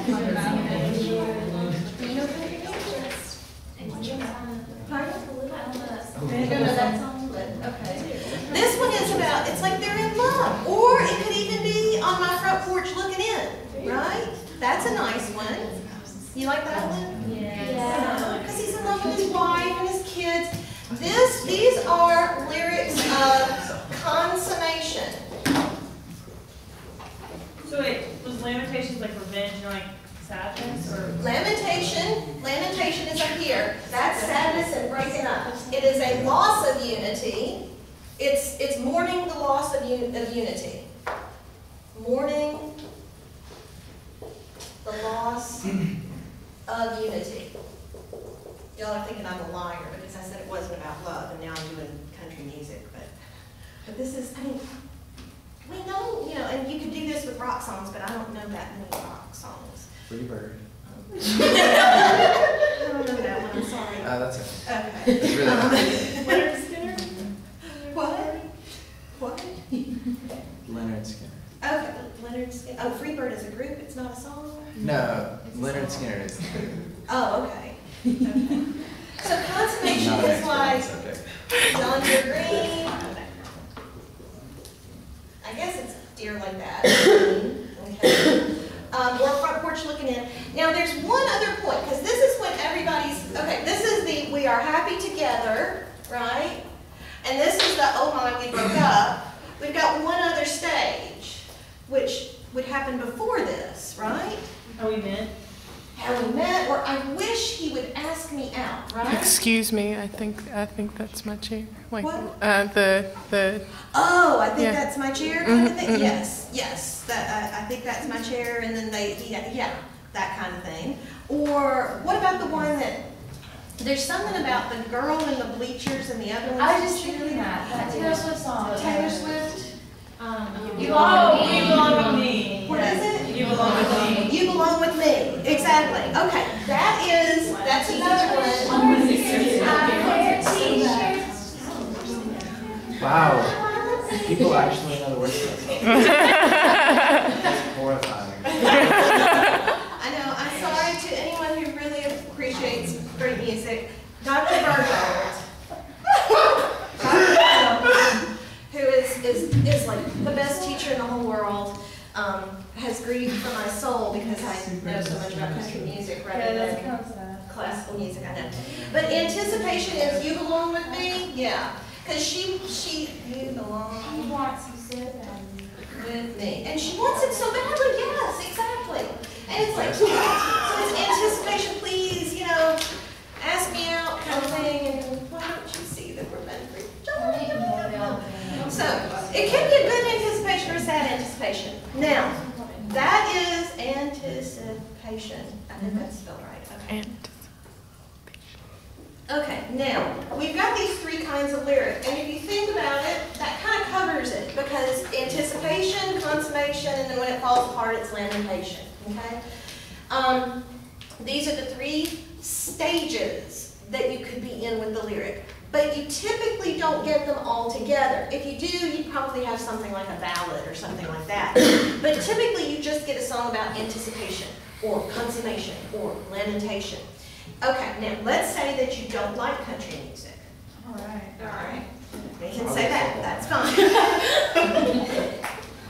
Okay. This one is about, it's like they're in love. Or it could even be on my front porch looking in, right? That's a nice one. You like that one? Yeah. Because he's in love with his wife and his kids. These are lyrics of consummation. So wait, was Lamentations like revenge and like sadness or? Lamentation is up here. That's sadness and breaking up. It is a loss of unity. It's mourning the loss of unity. Mourning the loss of unity. Y'all are thinking I'm a liar because I said it wasn't about love, and now I'm doing country music. But this is, I mean, we know, and you could do this with rock songs, but I don't know that many rock songs. Free Bird. I don't know that one, I'm sorry. That's okay. Okay. It's really hard. Leonard Skinner? What? What? Leonard Skinner. Okay, Leonard Skinner. Oh, Freebird is a group, it's not a song? No, Leonard Skinner is the group. Oh, okay. Okay. So consummation Not an is expert on the like subject. John Deere Green. I guess it's deer like that. Okay. Or front porch looking in. Now there's one other point, because this is when everybody's, okay, this is the we are happy together, right? And this is the oh my, we broke up. We've got one other stage, which would happen before this, right? How we met? How we met, or I wish he would ask me out, right? Excuse me, I think that's my chair. Like What? the Oh, I think Yeah. that's my chair kind of thing? Mhm. Yes, that, I think that's my chair, and then yeah, that kind of thing. Or what about the one that, there's something about the girl in the bleachers and the other one? I was just thinking that Taylor Swift song. Taylor Swift? You belong with me. You belong with me. What is it? You belong with me. You belong with me, exactly. Okay, that's another one. Wow. People actually know the words to this. That's horrifying. I know, I'm sorry to anyone who really appreciates great music. Dr. Bergold, who is like the best teacher in the whole world, has grieved for my soul because I know so much about country music rather than classical music, I know. But anticipation is you belong with me? Yeah. Because you belong He wants you so badly. with me. And she wants it so badly, yes, exactly. And it's like, so it's anticipation, please, ask me out kind of thing, and why don't you see that we're meant for each other? So, it can be a good anticipation or a sad anticipation. Now, that is anticipation. I think that's spelled right. Okay. and Okay, now, we've got these three kinds of lyric, and if you think about it, that kind of covers it, because anticipation, consummation, and then when it falls apart, it's lamentation, okay? These are the three stages that you could be in with the lyric, but you typically don't get them all together. If you do, you'd probably have something like a ballad or something like that, but typically you just get a song about anticipation, or consummation, or lamentation. Okay, now let's say that you don't like country music. All right. All right. We can say that. That's fine.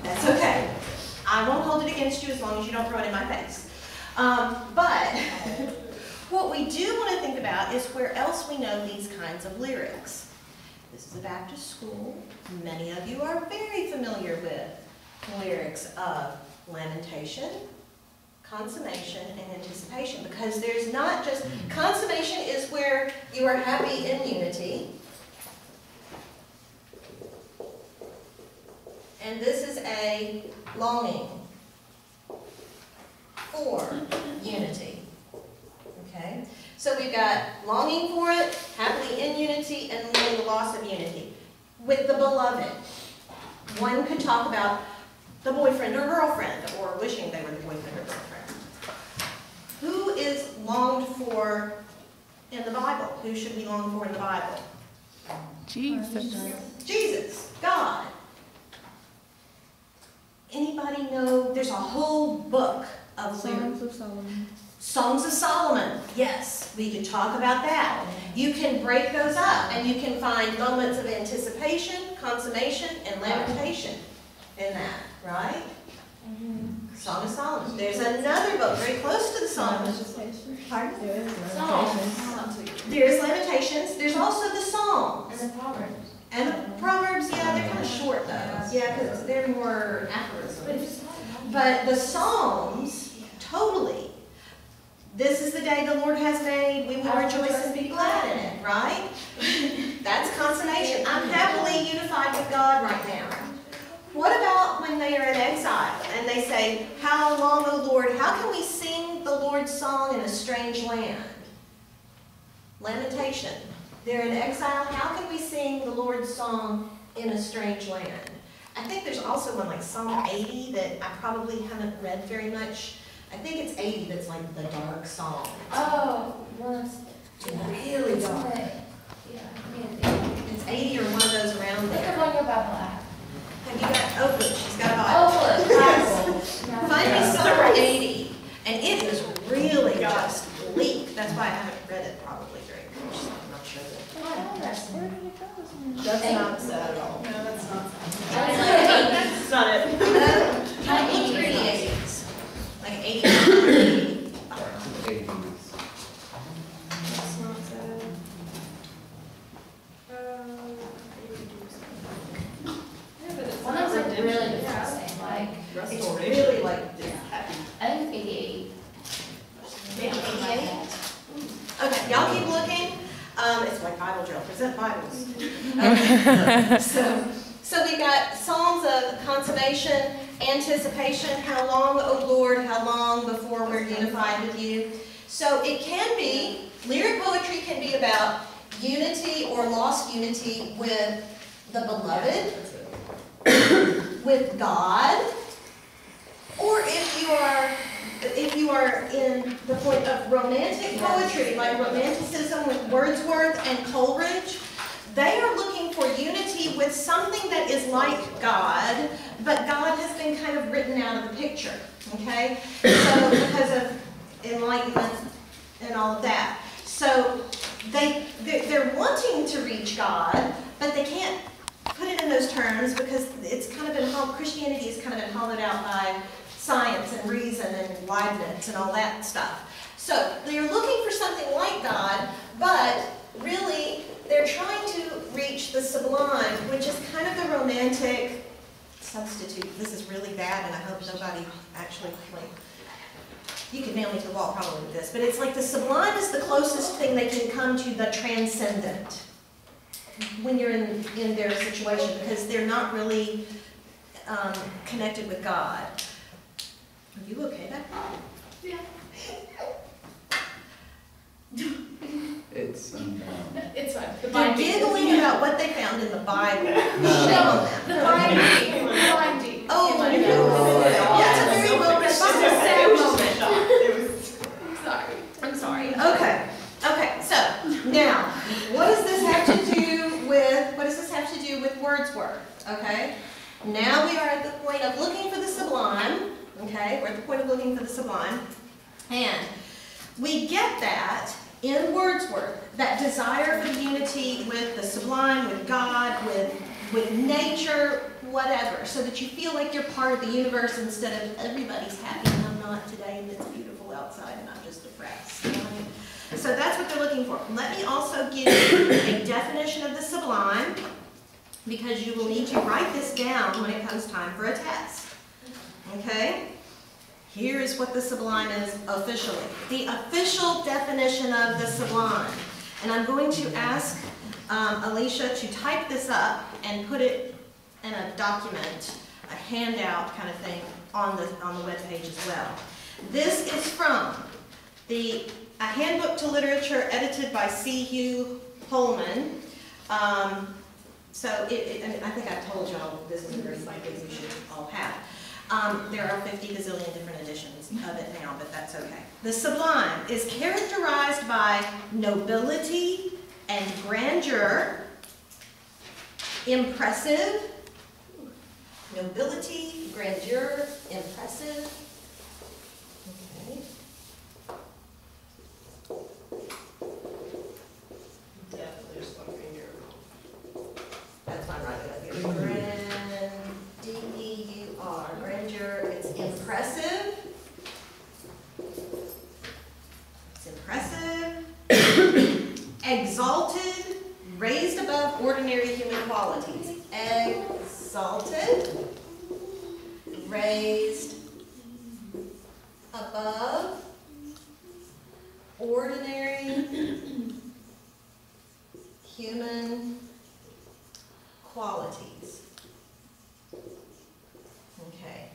That's okay. I won't hold it against you as long as you don't throw it in my face. But what we do want to think about is where else we know these kinds of lyrics. This is a Baptist school. Many of you are very familiar with lyrics of lamentation, consummation, and anticipation, because there's not just, consummation is where you are happy in unity, and this is a longing for unity, okay? So we've got longing for it, happily in unity, and mourning the loss of unity. With the beloved, one could talk about the boyfriend or girlfriend, or wishing they were the boyfriend or girlfriend. Who is longed for in the Bible? Who should we long for in the Bible? Jesus. Jesus, God. Anybody know, there's a whole book of Songs of Solomon. Songs of Solomon, yes, we can talk about that. You can break those up and you can find moments of anticipation, consummation, and lamentation in that, right? Song of Solomon. There's another book very close to the Song. Pardon? There's Lamentations. There's also the Psalms. And the Proverbs. And the Proverbs, yeah, they're kind of short though. Yeah, because they're more aphorisms. But the Psalms, totally. This is the day the Lord has made. We will rejoice and be glad in it, right? That's consummation. I'm happily unified with God right now. What about when they are in exile and they say, how long, O Lord? How can we sing the Lord's song in a strange land? Lamentation. They're in exile. How can we sing the Lord's song in a strange land? I think there's also one like Psalm 80 that I probably haven't read very much. I think it's 80 that's like the dark song. Oh, once. Really dark. Yeah. It's 80 or one of those around Look there. up on your Bible app. Have you got, oh, look, she's got a Bible. Oh, look, Bible. Find me Psalm 80, and it is really just bleak. That's why I haven't read it probably very much, so I'm not sure that. That's not sad at all. No, that's not. That's That's not it. Not 80s. Like 80. That's not sad. one of them's like really depressing, like, It's really like this. I think it's 88. Maybe 88? Okay, y'all keep looking. It's like Bible drill, present Bibles. Okay. So we've got Psalms of consummation, anticipation, how long, O Lord, how long before we're unified with you. So it can be, lyric poetry can be about unity or lost unity with the beloved, with God, or if you are in the point of romantic poetry, like Romanticism with Wordsworth and Coleridge, they are looking for unity with something that is like God, but God has been kind of written out of the picture, okay? So because of enlightenment and all of that. So they're wanting to reach God, but they can't put it in those terms because it's kind of been, Christianity has kind of been hollowed out by science and reason and Leibniz and all that stuff. So they're looking for something like God, but really they're trying to reach the sublime, which is kind of the romantic substitute. This is really bad, and I hope nobody actually, like, you could nail me to the wall probably with this, but it's like the sublime is the closest thing they can come to the transcendent when you're in their situation, because they're not really connected with God. Are you okay back there? Yeah. It's It's fine. They're giggling about what they found in the Bible. Shame on No, them. the binding. Oh, my you God. that's a very well read It's Bible. a sad moment. It was. I'm sorry. Okay, so now, what does this have to do with Wordsworth? Okay, now we are at the point of looking for the sublime. Okay, we're at the point of looking for the sublime, and we get that in Wordsworth, that desire for the unity with the sublime, with God, with nature, whatever, so that you feel like you're part of the universe instead of everybody's happy and I'm not today and it's beautiful outside and I'm just depressed. Right? So that's what they're looking for. Let me also give you a definition of the sublime, because you will need to write this down when it comes time for a test. Okay? Here is what the sublime is officially. The official definition of the sublime. And I'm going to ask Alicia to type this up and put it in a document, a handout kind of thing on the webpage as well. This is from a handbook to literature edited by C. Hugh Pullman. So I think I've told y'all this is a very fine thing you should all have. There are 50 gazillion different editions of it now, but that's okay. The sublime is characterized by nobility and grandeur, impressive, nobility, grandeur, impressive. above ordinary human qualities. Exalted, raised above ordinary human qualities. Okay.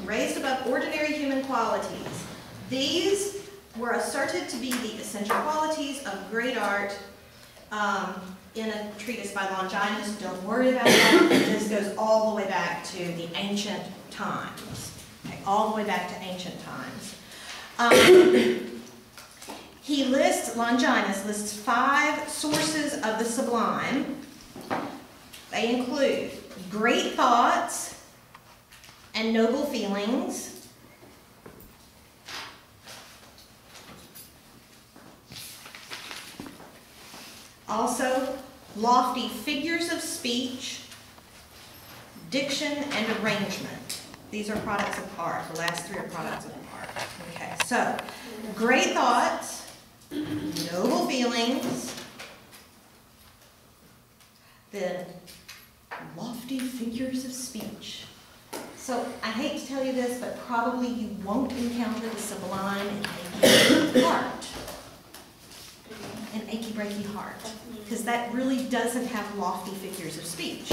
Raised above ordinary human qualities. These were asserted to be the essential qualities of great art in a treatise by Longinus. Don't worry about that. This goes all the way back to the ancient times. Okay, all the way back to ancient times. Longinus lists 5 sources of the sublime. They include great thoughts and noble feelings, also lofty figures of speech, diction, and arrangement. These are products of art. The last 3 are products of art. Okay, so great thoughts, noble feelings, then lofty figures of speech. So I hate to tell you this, but probably you won't encounter the sublime in achy heart. An achy breaky heart. Because that really doesn't have lofty figures of speech.